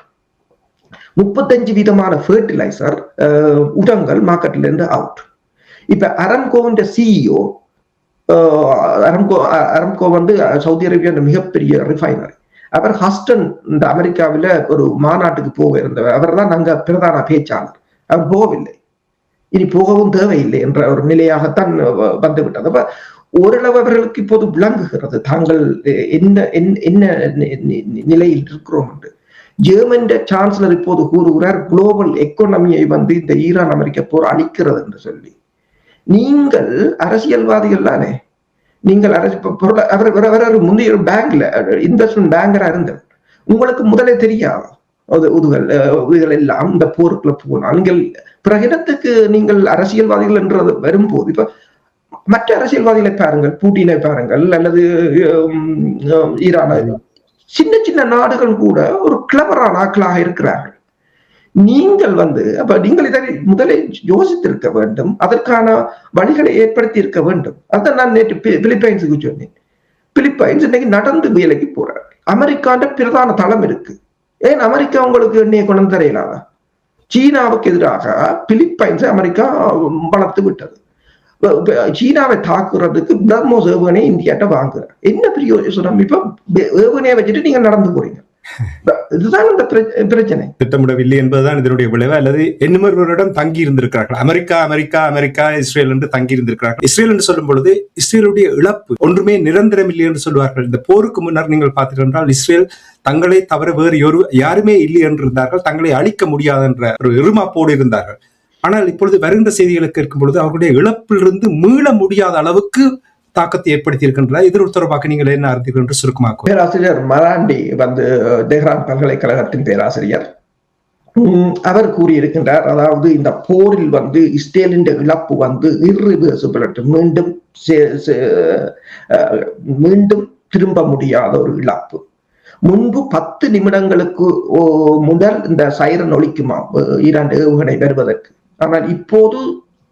35% ஃபெர்டிலைசர் உரங்கள் மார்க்கெட்ல இருந்து அவுட். இப்ப அரம்கோவின் சிஇஓ, அரம்கோ வந்து சவுதி அரேபியா மிகப்பெரிய ரிஃபைனரி, அவர் ஹஸ்டன் இந்த அமெரிக்காவில ஒரு மாநாட்டுக்கு போக இருந்தவர், அவர் தான் அங்க பிரதான பேச்சாளர். அவர் போகவில்லை, இனி போகவும் தேவையில்லை என்ற ஒரு நிலையாகத்தான் வந்துவிட்டது. அப்ப ஓரளவு அவர்களுக்கு இப்போது விளங்குகிறது தாங்கள் என்ன நிலையில் இருக்கிறோம் என்று. ஜெர்மன் சான்சலர் இப்போது கூறுகிறார், குளோபல் எக்கானமியை வந்து இந்த ஈரான் அமெரிக்க போர் அழிக்கிறது என்று சொல்லி. நீங்கள் அரசியல்வாதிகள் தானே, நீங்கள் அவர் முந்தைய பேங்க்ல இன்வெஸ்ட்மெண்ட் பேங்கரா இருந்தவர், உங்களுக்கு முதலே தெரியாது இதுகள் எல்லாம் இந்த போருக்குள்ள போனால் நீங்கள் பிறகு இடத்துக்கு நீங்கள் அரசியல்வாதிகள் என்றது வரும்போது, இப்ப மற்ற அரசியல்வாதிகளை பாருங்கள், பூட்டினை பாருங்கள், அல்லது ஈரான சின்ன சின்ன நாடுகள் கூட ஒரு கிளவரான ஆட்களாக இருக்கிறார்கள். நீங்கள் வந்து அப்ப நீங்கள் இதை முதலே யோசித்திருக்க வேண்டும், அதற்கான வழிகளை ஏற்படுத்தி இருக்க வேண்டும். அதான் நான் நேற்று பிலிப்பைன்ஸுக்கு சொன்னேன். பிலிப்பைன்ஸ் இன்னைக்கு நடந்து வேலைக்கு போறாரு. அமெரிக்காண்ட பிரதான தளம் இருக்கு. ஏன் அமெரிக்கா உங்களுக்கு எண்ணெயை கொண்டு தரையிலாதா? சீனாவுக்கு எதிராக பிலிப்பைன்ஸ் அமெரிக்கா வளர்த்து விட்டது. சீனாவை தாக்குறதுக்கு பிரம்மோஸ் ஏவுகணை இந்தியாட்ட வாங்குற என்ன பிரயோஜனம்? இப்ப ஏவுகணையை வச்சுட்டு நீங்க நடந்து போறீங்க, இதுதான் இந்த பிரச்சனை. திட்டமிடவில்லை என்பதுதான் இதனுடைய விளைவு. அல்லது இன்னொருவரிடம் தங்கி இருந்திருக்கிறார்கள், அமெரிக்கா அமெரிக்கா அமெரிக்கா இஸ்ரேல் என்று தங்கி இருந்திருக்கிறார்கள். இஸ்ரேல் என்று சொல்லும் பொழுது இஸ்ரேலுடைய இழப்பு ஒன்றுமே நிரந்தரம் இல்லை என்று சொல்வார்கள். இந்த போருக்கு முன்னர் நீங்கள் பார்த்தீர்கள் என்றால் இஸ்ரேல் தங்களை தவிர வேறு யாருமே இல்லை என்று இருந்தார்கள், தங்களை அழிக்க முடியாது என்ற ஒரு இருமாப்போடு இருந்தார்கள். ஆனால் இப்பொழுது வருகின்ற செய்திகளை கேட்கும் பொழுது அவர்களுடைய இழப்பிலிருந்து மீள முடியாத அளவுக்கு தாக்கத்தை ஏற்படுத்தி இருக்கின்ற. இது தொடர்பாக நீங்கள் என்ன அறிந்தீர்கள் என்று சுருக்கமாக்கும். பேராசிரியர் மராண்டி வந்து தெஹ்ரான் பல்கலைக்கழகத்தின் பேராசிரியர், அவர் கூறியிருக்கின்றார், அதாவது இந்த போரில் வந்து இஸ்ரேலின் இழப்பு வந்து irreversible, மீண்டும் திரும்ப முடியாத ஒரு இழப்பு. முன்பு 10 நிமிடங்களுக்கு முதல் இந்த சைரன் ஒலிக்குமா ஈரான் ஏவுகணை வருவதற்கு, ஆனால் இப்போது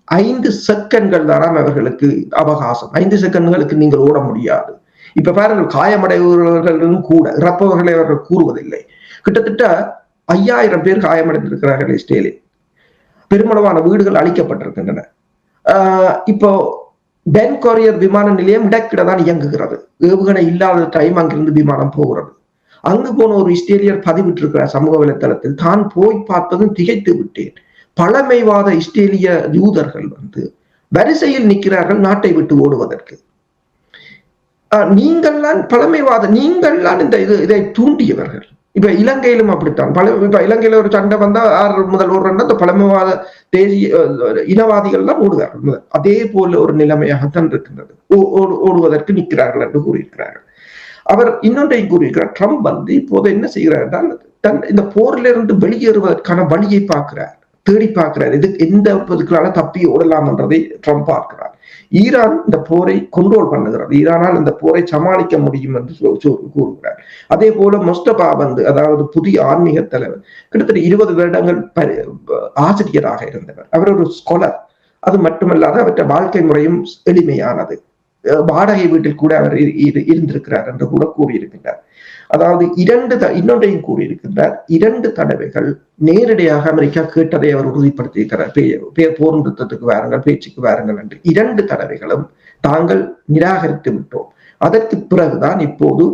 5 செகண்ட்கள் தானாம் அவர்களுக்கு அவகாசம். 5 செகண்ட்களுக்கு நீங்கள் ஓட முடியாது. இப்ப பாருங்கள், காயமடைபவர்களும் கூட இறப்பவர்களை அவர்கள் கூறுவதில்லை. கிட்டத்தட்ட 5000 பேர் காயமடைந்திருக்கிறார்கள் இஸ்ரேலில். பெருமளவான வீடுகள் அழிக்கப்பட்டிருக்கின்றன. இப்போ பென் கொரியர் விமான நிலையம் இடக்கிடதான் இயங்குகிறது. ஏவுகணை இல்லாத டைம் அங்கிருந்து விமானம் போகிறது. அங்கு போன ஒரு இஸ்ரேலியர் பதிவிட்டிருக்கிறார் சமூக வலைத்தளத்தில், தான் போய் பார்த்ததும் திகைத்து விட்டேன். பழமைவாத இஸ்ரேலிய யூதர்கள் வந்து வரிசையில் நிற்கிறார்கள் நாட்டை விட்டு ஓடுவதற்கு. நீங்கள்லாம் பழமைவாத, நீங்கள்லாம் இதை தூண்டியவர்கள். இப்ப இலங்கையிலும் அப்படித்தான். இப்ப இலங்கையில ஒரு சண்டை வந்தா 6 முதல் 1 அந்த பழமைவாத தேசிய இனவாதிகள் தான் ஓடுவார்கள். அதே போல ஒரு நிலைமையாகத்தான் இருக்கின்றது. ஓடுவதற்கு நிற்கிறார்கள் என்று கூறியிருக்கிறார்கள். அவர் இன்னொன்றையும் கூறியிருக்கிறார், ட்ரம்ப் வந்து இப்போது என்ன செய்கிறார் என்றால் இந்த போரிலிருந்து வெளியேறுவதற்கான வழியை பார்க்கிறார், தேடி பார்க்கிறார். இது எந்த இதுக்களால தப்பி ஓடலாம் என்றதை ட்ரம்ப் பார்க்கிறார். ஈரான் இந்த போரை கண்ட்ரோல் பண்ணுகிறது, ஈரானால் இந்த போரை சமாளிக்க முடியும் என்று கூறுகிறார். அதே போல முஸ்தபா வந்து, அதாவது புதிய ஆன்மீக தலைவர், கிட்டத்தட்ட 20 வருடங்கள் ஆசிரியராக இருந்தவர். அவர் ஒரு ஸ்காலர். அது மட்டுமல்லாத அவற்றை வாழ்க்கை முறையும் எளிமையானது. வாடகை வீட்டில் கூட அவர் இருந்திருக்கிறார் என்று கூட கூறியிருக்கின்றார். அதாவது இன்னொன்றையும் கூறியிருக்கின்றார், 2 தடவைகள் நேரடியாக அமெரிக்கா கேட்டதை அவர் உறுதிப்படுத்தியிருக்கிறார். போர் நிறுத்தத்துக்கு வாருங்கள், பேச்சுக்கு வாருங்கள் என்று 2 தடவைகளும் தாங்கள் நிராகரித்து விட்டோம். அதற்கு பிறகுதான் இப்போது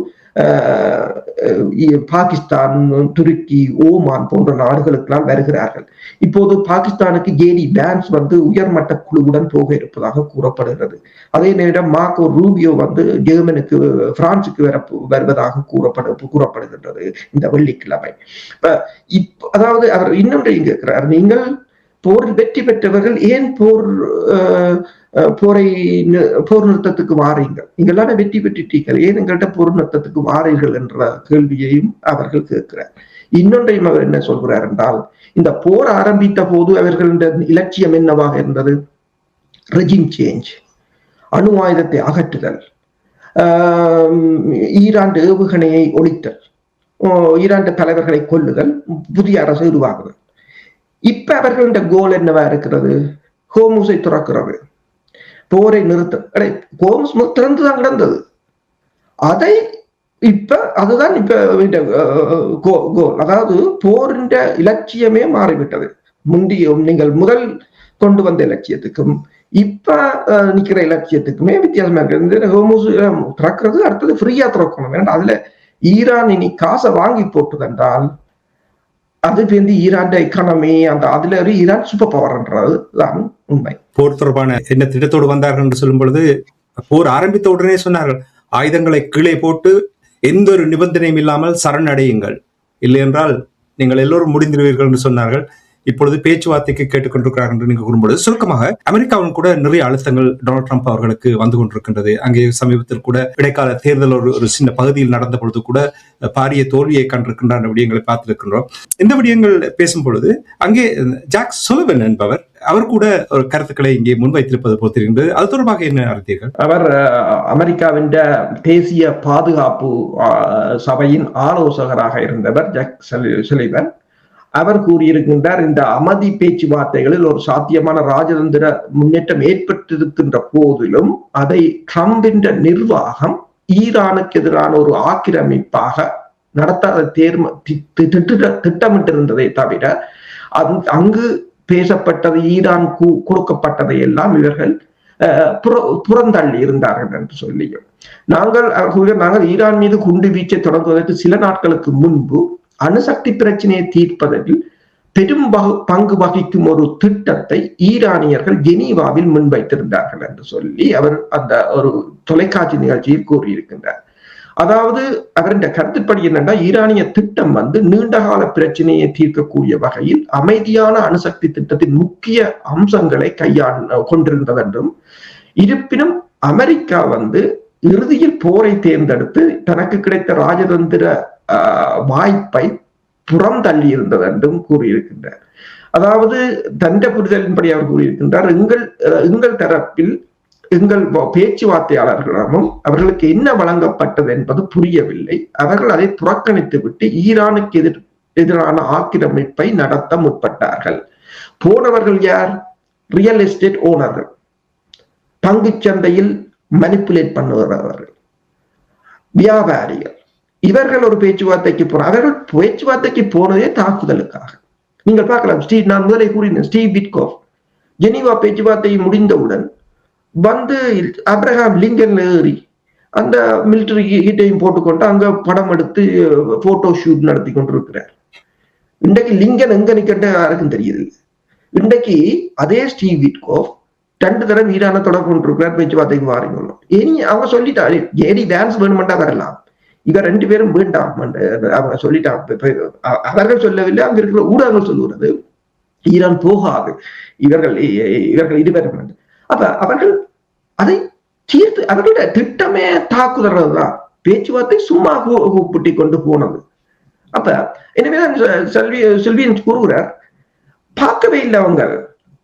பாகிஸ்தான், துருக்கி, ஓமான் போன்ற நாடுகளுக்கெல்லாம் வருகிறார்கள். இப்போது பாகிஸ்தானுக்கு ஜேடி வேன்ஸ் வந்து உயர்மட்ட குழுவுடன் போக இருப்பதாக கூறப்படுகிறது. அதே நேரம் மார்க்கோ ரூபியோ வந்து ஜெர்மனுக்கு, பிரான்சுக்கு வருவதாக கூறப்படுகின்றது இந்த வெள்ளிக்கிழமை. அதாவது அவர் இன்னொன்றையும் கேட்கிறார், நீங்கள் போரில் வெற்றி பெற்றவர்கள் ஏன் போர் நிறுத்தத்துக்கு வாரீங்கள்? நீங்க எல்லாரும் வெற்றி பெற்றுட்டீர்கள், ஏன் எங்கள்கிட்ட போர் நிறுத்தத்துக்கு வாரீர்கள் என்ற கேள்வியையும் அவர்கள் கேட்கிறார். இன்னொன்றையும் அவர் என்ன சொல்கிறார் என்றால், இந்த போர் ஆரம்பித்த போது அவர்களின் இலட்சியம் என்னவாக இருந்தது? Regime change. அணு ஆயுதத்தை அகற்றுதல், ஈரான் ஏவுகணையை ஒழித்தல், ஈரான் தலைவர்களை கொல்லுதல், புதிய அரசு உருவாக்குதல். இப்ப அவர்களுடைய கோல் என்னவா இருக்கிறது? ஹோர்முஸை துறக்கிறது, போரை நிறுத்த. ஹோர்முஸ் திறந்துதான் கிடந்தது. அதை அதுதான் இப்ப கோல். அதாவது போரின் இலட்சியமே மாறிவிட்டது. முந்தைய நீங்கள் முதல் கொண்டு வந்த இலட்சியத்துக்கும் இப்ப நிக்கிற இலட்சியத்துக்குமே வித்தியாசமா இருக்கு. ஹோர்முஸ் திறக்கிறது, அடுத்தது ஃப்ரீயா திறக்கணும் வேண்டாம். அதுல ஈரான் இனி காசை வாங்கி போட்டுதென்றால் அது வந்து ஈரான் எக்கானமி, அந்த அதுல ஒரு ஈரான் சூப்பர் பவர்ன்றது தான் உண்மை. போர் தொடர்பான என்ன திட்டத்தோடு வந்தார்கள் என்று சொல்லும் பொழுது, போர் ஆரம்பித்த உடனே சொன்னார்கள், ஆயுதங்களை கீழே போட்டு எந்த ஒரு நிபந்தனையும் இல்லாமல் சரணடையுங்கள், இல்லை என்றால் நீங்கள் எல்லோரும் முடிந்துடுவீர்கள் என்று சொன்னார்கள். இப்பொழுது பேச்சுவார்த்தைக்கு கேட்டுக்கொண்டிருக்கிறார்கள் என்று நீங்க கூறும்பொழுது, சுருக்கமாக அமெரிக்காவும் கூட நிறைய அழுத்தங்கள் டொனால்ட் ட்ரம்ப் அவர்களுக்கு வந்து கொண்டிருக்கின்றது. அங்கே சமீபத்தில் கூட இடைக்கால தேர்தல் ஒரு சின்ன பகுதியில் நடந்த பொழுது கூட பாரிய தோல்வியை கண்டிருக்கின்ற விடயங்களை பார்த்திருக்கின்றோம். இந்த விடயங்கள் பேசும் பொழுது அங்கே ஜாக் சுலிவன் என்பவர் அவர் கூட ஒரு கருத்துக்களை இங்கே முன்வைத்திருப்பது போல் தெரிகின்றது. அது தொடர்பாக என்ன அறிந்தீர்கள்? அவர் அமெரிக்காவின் தேசிய பாதுகாப்பு சபையின் ஆலோசகராக இருந்தவர் ஜாக் சுலிவன். அவர் கூறியிருக்கின்றார், இந்த அமைதி பேச்சுவார்த்தைகளில் ஒரு சாத்தியமான ராஜதந்திர முன்னேற்றம் ஏற்பட்டிருக்கின்ற போதிலும் அதை ட்ரம்பின் நிர்வாகம் ஈரானுக்கு எதிரான ஒரு ஆக்கிரமிப்பாக நடத்த திட்டமிட்டிருந்ததை தவிர அங்கு பேசப்பட்டது, ஈரான் கொடுக்கப்பட்டதை எல்லாம் இவர்கள் புறந்தள்ளி இருந்தார்கள் என்று சொல்லியும், நாங்கள் ஈரான் மீது குண்டு வீச்சை தொடங்குவதற்கு சில நாட்களுக்கு முன்பு அணுசக்தி பிரச்சனையை தீர்ப்பதில் பெரும் பங்கு வகிக்கும் ஒரு திட்டத்தை ஈரானியர்கள் ஜெனீவாவில் முன்வைத்திருந்தார்கள் என்று சொல்லி அவர் அந்த ஒரு தொலைக்காட்சி நிகழ்ச்சியில் கூறியிருக்கின்றார். அதாவது அவருடைய கருத்துப்படி என்னன்னா, ஈரானிய திட்டம் வந்து நீண்டகால பிரச்சனையை தீர்க்கக்கூடிய வகையில் அமைதியான அணுசக்தி திட்டத்தின் முக்கிய அம்சங்களை கொண்டிருந்தது என்றும், இருப்பினும் அமெரிக்கா வந்து இறுதியில் போரை தேர்ந்தெடுத்து தனக்கு கிடைத்த ராஜதந்திர வாய்ப்பை புறந்தள்ளி இருந்தது என்றும் கூறியிருக்கின்றார். அதாவது தண்ட புரிதலின்படி அவர் கூறியிருக்கின்றார், எங்கள் தரப்பில் எங்கள் பேச்சுவார்த்தையாளர்களிடமும் அவர்களுக்கு என்ன வழங்கப்பட்டது என்பது புரியவில்லை. அவர்கள் அதை புறக்கணித்து விட்டு ஈரானுக்கு எதிரான ஆக்கிரமிப்பை நடத்த முற்பட்டார்கள். போனவர்கள் யார்? ரியல் எஸ்டேட் ஓனர்கள், பங்குச்சந்தையில் மனிப்புலேட் பண்ணுகிறவர்கள், வியாபாரிகள். இவர்கள் ஒரு பேச்சுவார்த்தைக்கு அவர்கள் பேச்சுவார்த்தைக்கு போனதே தாக்குதலுக்காக. நீங்கள் பார்க்கலாம், நான் முதலே கூறினேன், ஸ்டீவ் விட்கோஃப் ஜெனீவா பேச்சுவார்த்தை முடிந்தவுடன் வந்து அப்ரஹாம் லிங்கன்ல ஏறி அந்த மிலிட்டரி கிட்டையும் போட்டுக்கொண்டு அங்க படம் எடுத்து போட்டோ ஷூட் நடத்தி கொண்டிருக்கிறார். இன்றைக்கு லிங்கன் எங்க நிக்கின்ற யாருக்கும் தெரியுது. இன்றைக்கு அதே ஸ்டீவ் விட்கோஃப் 2 தடவை ஈரான தொடர்பு கொண்டிருக்கிறார், பேச்சுவார்த்தைக்கு வாரீங்க. இனி அவங்க சொல்லிட்டாரு, ஏடி டான்ஸ் வேணுமெண்டா வரலாம், இவ 2 பேரும் வேண்டாம் அவங்க சொல்லிட்டாங்க. அவர்கள் சொல்லவில்லை, அங்க இருக்கிற ஊடகங்கள் சொல்லுகிறது ஈரான் போகாது, இவர்கள் இருவரும். அப்ப அவர்கள் அதை தீர்த்து, அவர்களுடைய திட்டமே தாக்குதல் தான், பேச்சுவார்த்தை சும்மா கூப்பிட்டு கொண்டு போனது. அப்ப எனவே செல்வியன் கூறுகிறார், பார்க்கவே இல்லை அவங்க,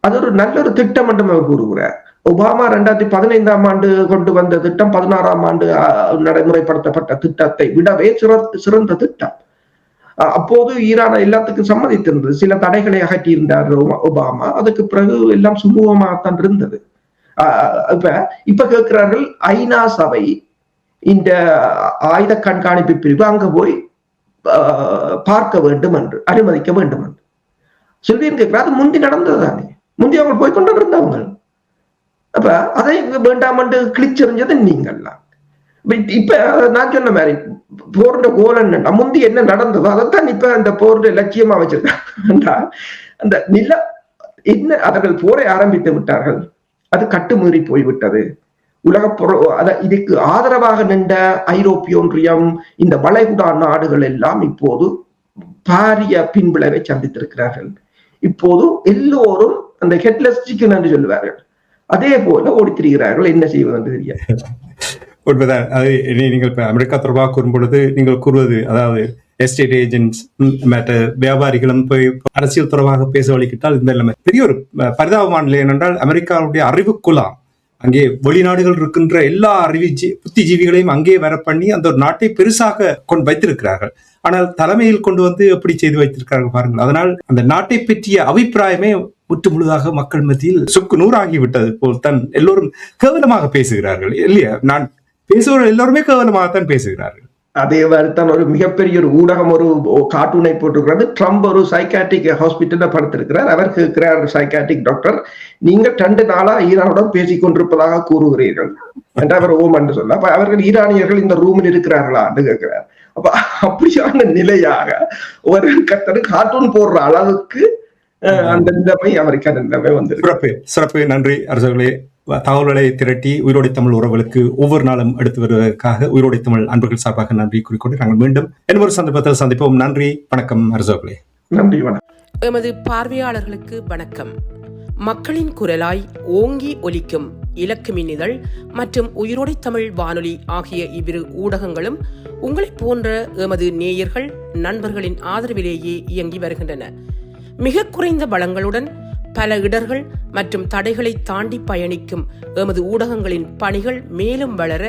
அது ஒரு நல்ல ஒரு திட்டம் என்று அவர் கூறுகிறார். ஒபாமா 2015ஆம் ஆண்டு கொண்டு வந்த திட்டம் 16ஆம் ஆண்டு நடைமுறைப்படுத்தப்பட்ட திட்டத்தை விடவே சிறந்த திட்டம். அப்போது ஈரான் எல்லாத்துக்கும் சம்மதித்திருந்தது, சில தடைகளை அகற்றியிருந்தார் ஒபாமா. அதுக்கு பிறகு எல்லாம் சுமூகமாகத்தான் இருந்தது. இப்ப கேட்கிறார்கள், ஐநா சபை இந்த ஆயுத கண்காணிப்பு பிரிவு அங்க போய் பார்க்க வேண்டும் என்று, அனுமதிக்க வேண்டும் என்று செல்வியன் கேட்கிறார். அது முந்தி நடந்ததுதானே, முந்தி அவங்க போய்கொண்டு இருந்தவங்க. அப்ப அதை வேண்டாம் என்று கிழிச்செறிஞ்சது நீங்கள்லாம். இப்ப நான் சொன்ன மாதிரி போருட கோல் என்ன, முந்தி என்ன நடந்ததோ அதைத்தான் இப்ப அந்த போருட லட்சியமா வச்சிருக்காங்க. அந்த நில என்ன, அவர்கள் போரை ஆரம்பித்து விட்டார்கள், அது கட்டுமீறி போய்விட்டது. இதுக்கு ஆதரவாக நின்ற ஐரோப்பிய ஒன்றியம், இந்த வளைகுடா நாடுகள் எல்லாம் இப்போது பாரிய பின்விளைவை சந்தித்திருக்கிறார்கள். இப்போது எல்லோரும் அந்த ஹெட்லெஸ் சிக்கன் என்று சொல்லுவார்கள், அதே போல ஓடித்திருக்கிறார்கள். என்ன செய்வது என்று தெரியாது. உண்மைதான். அது நீங்கள் இப்ப அமெரிக்கா தொடர்பாக கூறும்பொழுது நீங்கள் கூறுவது, அதாவது எஸ்டேட் ஏஜென்ட்ஸ் மற்ற வியாபாரிகளும் போய் அரசியல் தொடர்பாக பேச வலிக்கிட்டால் இந்த நிலைமை பெரிய ஒரு பரிதாபமான நிலை. என்னென்றால் அமெரிக்காவுடைய அறிவுக்குலாம் அங்கே வெளிநாடுகள் இருக்கின்ற எல்லா புத்திஜீவிகளையும் அங்கே வர பண்ணி அந்த ஒரு நாட்டை பெருசாக கொண்டு வைத்திருக்கிறார்கள். ஆனால் தலைமையில் கொண்டு வந்து எப்படி செய்து வைத்திருக்கிறார்கள் பாருங்கள். அதனால் அந்த நாட்டை பற்றிய அபிப்பிராயமே முற்று முழுதாக மக்கள் மத்தியில் சுக்கு நூறாகிவிட்டது போல் தான் எல்லோரும் கேவலமாக பேசுகிறார்கள் இல்லையா? நான் பேசுகிற எல்லோருமே கேவலமாகத்தான் பேசுகிறார்கள். அதே மாதிரிதான் ஒரு மிகப்பெரிய ஒரு ஊடகம் ஒரு கார்ட்டூனை போட்டிருக்கிறது. ட்ரம்ப் ஒரு சைக்காட்ரிக் ஹாஸ்பிட்டல்ல படுத்திருக்கிறார். அவர் கேட்கிறார் சைக்காட்ரிக் டாக்டர், நீங்க 2 நாளா ஈரானுடன் பேசிக் கொண்டிருப்பதாக கூறுகிறீர்கள் என்று அவர் ஓம் என்று சொல்ல, அப்ப அவர்கள் ஈரானியர்கள் இந்த ரூமில் இருக்கிறார்களா என்று கேட்கிறார். அப்ப அப்படியான நிலையாக ஒரு கத்தரு கார்ட்டூன் போடுற அளவுக்கு அந்த நிலைமை அமெரிக்கான நிலைமை வந்து சிறப்பு. நன்றி அரசர்களே. தகவல்களை திரட்டி உயிரோடை தமிழ் உறவுகளுக்கு ஒவ்வொரு நாளும் எடுத்து வருவதற்காக உயிரோடை தமிழ் அன்பர்கள் சார்பாக நன்றி கூறிக்கொண்டு நாங்கள் மீண்டும் இன்னொரு சந்தர்ப்பத்தில் சந்திப்போம். நன்றி, வணக்கம் அரசர்களே. நன்றி, வணக்கம். எமது பார்வையாளர்களுக்கு வணக்கம். மக்களின் குரலாய் ஓங்கி ஒலிக்கும் இலக்கு மின்னிதழ் மற்றும் உயிரோடை தமிழ் வானொலி ஆகிய இவ்விரு ஊடகங்களும் உங்களைப் போன்ற எமது நேயர்கள் நண்பர்களின் ஆதரவிலேயே இயங்கி வருகின்றன. மிக குறைந்த வளங்களுடன் பல இடர்கள் மற்றும் தடைகளை தாண்டி பயணிக்கும் எமது ஊடகங்களின் பணிகள் மேலும் வளர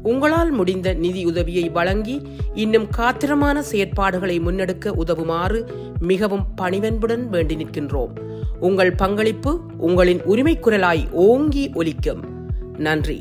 உங்களால் முடிந்த நிதி உதவியை வழங்கி இன்னும் காத்திரமான செயற்பாடுகளை முன்னெடுக்க உதவுமாறு மிகவும் பணிவன்புடன் வேண்டி நிற்கின்றோம். உங்கள் பங்களிப்பு உங்களின் உரிமை குரலாய் ஓங்கி ஒலிக்கும். நன்றி.